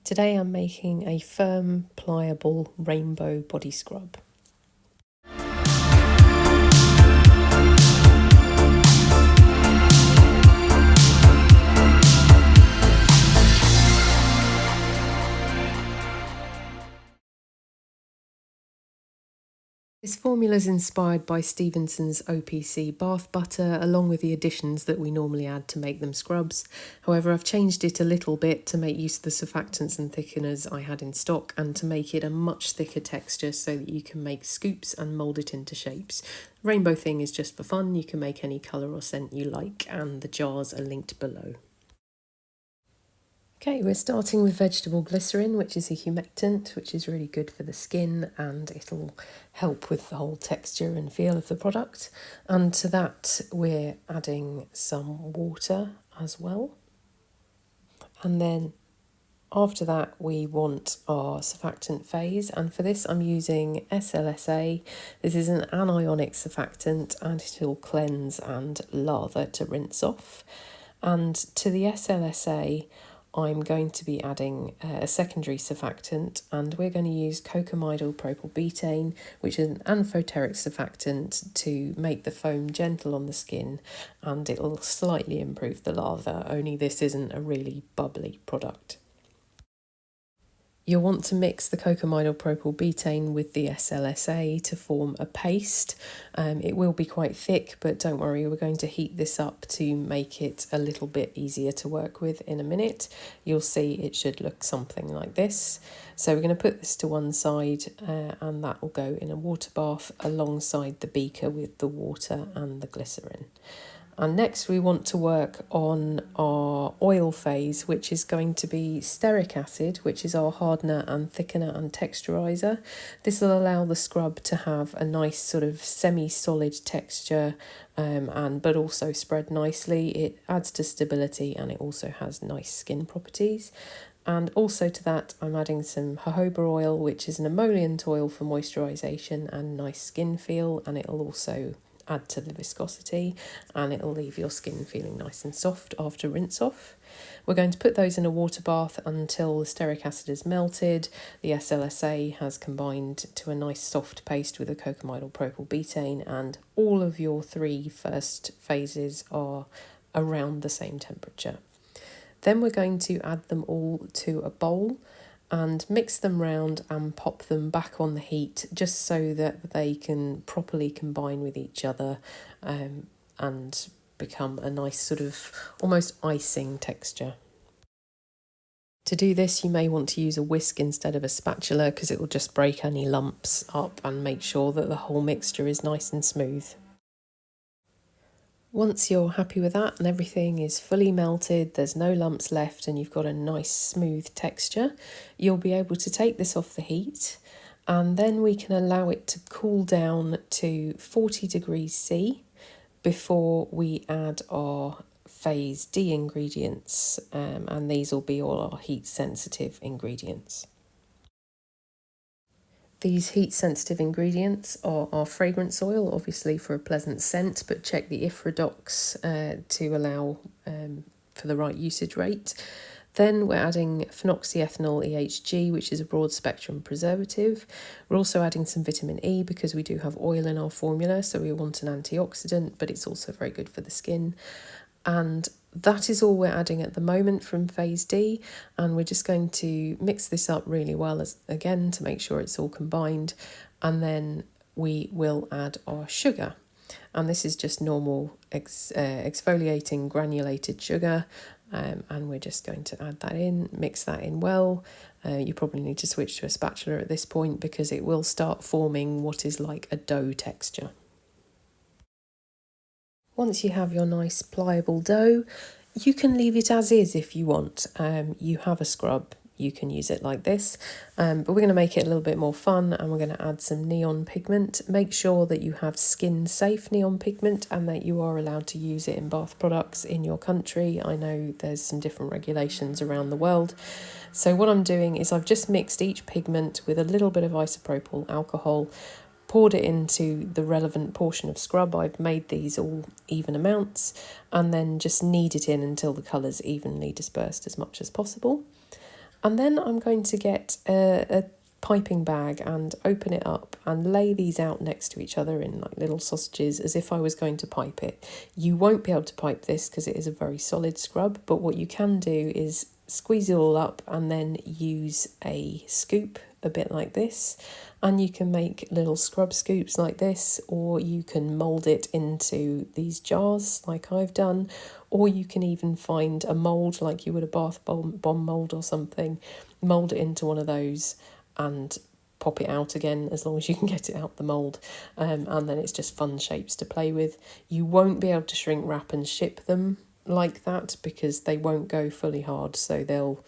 Today I'm making a firm, pliable rainbow body scrub. This formula is inspired by Stevenson's OPC bath butter, along with the additions that we normally add to make them scrubs. However, I've changed it a little bit to make use of the surfactants and thickeners I had in stock and to make it a much thicker texture so that you can make scoops and mould it into shapes. The rainbow thing is just for fun, you can make any colour or scent you like, and the jars are linked below. Okay, we're starting with vegetable glycerin, which is a humectant, which is really good for the skin and it'll help with the whole texture and feel of the product. And to that, we're adding some water as well. And then after that, we want our surfactant phase. And for this, I'm using SLSA. This is an anionic surfactant and it'll cleanse and lather to rinse off. And to the SLSA, I'm going to be adding a secondary surfactant, and we're going to use cocamidal propylbutane, which is an amphoteric surfactant to make the foam gentle on the skin, and it'll slightly improve the lather, only this isn't a really bubbly product. You'll want to mix the cocamidal propylbutane with the SLSA to form a paste. It will be quite thick, but don't worry, we're going to heat this up to make it a little bit easier to work with in a minute. You'll see it should look something like this. So we're going to put this to one side and that will go in a water bath alongside the beaker with the water and the glycerin. And next we want to work on our oil phase, which is going to be stearic acid, which is our hardener and thickener and texturizer. This will allow the scrub to have a nice sort of semi-solid texture but also spread nicely. It adds to stability and it also has nice skin properties. And also to that, I'm adding some jojoba oil, which is an emollient oil for moisturisation and nice skin feel, and it'll also add to the viscosity and it'll leave your skin feeling nice and soft after rinse off. We're going to put those in a water bath until the stearic acid is melted, the SLSA has combined to a nice soft paste with the cocamidal propylbutane, and all of your three first phases are around the same temperature. Then we're going to add them all to a bowl and mix them round and pop them back on the heat just so that they can properly combine with each other and become a nice sort of almost icing texture. To do this, you may want to use a whisk instead of a spatula because it will just break any lumps up and make sure that the whole mixture is nice and smooth. Once you're happy with that and everything is fully melted, there's no lumps left and you've got a nice smooth texture, you'll be able to take this off the heat and then we can allow it to cool down to 40 degrees C before we add our phase D ingredients, and these will be all our heat sensitive ingredients. These heat-sensitive ingredients are our fragrance oil, obviously for a pleasant scent, but check the IFRA docs to allow for the right usage rate. Then we're adding phenoxyethanol EHG, which is a broad-spectrum preservative. We're also adding some vitamin E because we do have oil in our formula, so we want an antioxidant, but it's also very good for the skin. And that is all we're adding at the moment from phase D, and we're just going to mix this up really well again to make sure it's all combined, and then we will add our sugar. And this is just normal exfoliating granulated sugar, and we're just going to add that in, mix that in well. You probably need to switch to a spatula at this point because it will start forming what is like a dough texture. Once you have your nice pliable dough, you can leave it as is if you want. You have a scrub, you can use it like this, but we're going to make it a little bit more fun and we're going to add some neon pigment. Make sure that you have skin safe neon pigment and that you are allowed to use it in bath products in your country. I know there's some different regulations around the world. So what I'm doing is I've just mixed each pigment with a little bit of isopropyl alcohol, poured it into the relevant portion of scrub. I've made these all even amounts and then just knead it in until the colour's evenly dispersed as much as possible. And then I'm going to get a piping bag and open it up and lay these out next to each other in like little sausages as if I was going to pipe it. You won't be able to pipe this because it is a very solid scrub, but what you can do is squeeze it all up and then use a scoop a bit like this, and you can make little scrub scoops like this, or you can mould it into these jars like I've done, or you can even find a mould like you would a bath bomb mould or something, mould it into one of those and pop it out again as long as you can get it out the mould, and then it's just fun shapes to play with. You won't be able to shrink wrap and ship them like that because they won't go fully hard, so they'll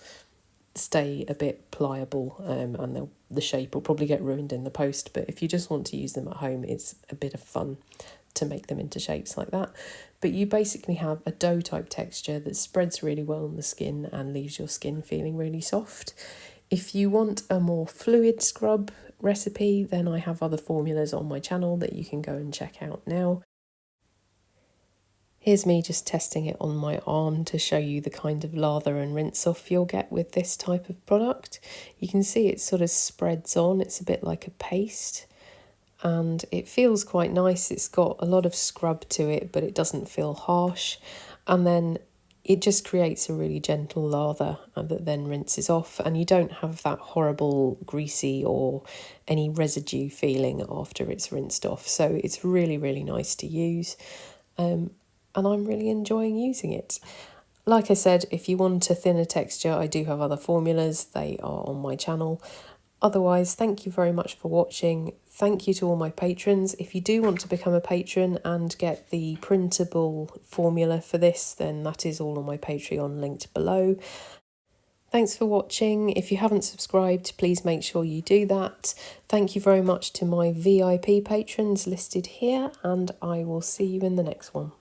stay a bit pliable, and the shape will probably get ruined in the post. But if you just want to use them at home, it's a bit of fun to make them into shapes like that. But you basically have a dough type texture that spreads really well on the skin and leaves your skin feeling really soft. If you want a more fluid scrub recipe, then I have other formulas on my channel that you can go and check out now. Here's me just testing it on my arm to show you the kind of lather and rinse off you'll get with this type of product. You can see it sort of spreads on, it's a bit like a paste, and it feels quite nice. It's got a lot of scrub to it, but it doesn't feel harsh, and then it just creates a really gentle lather that then rinses off, and you don't have that horrible greasy or any residue feeling after it's rinsed off. So it's really, really nice to use. And I'm really enjoying using it. Like I said, if you want a thinner texture, I do have other formulas. They are on my channel. Otherwise, thank you very much for watching. Thank you to all my patrons. If you do want to become a patron and get the printable formula for this, then that is all on my Patreon linked below. Thanks for watching. If you haven't subscribed, please make sure you do that. Thank you very much to my VIP patrons listed here, and I will see you in the next one.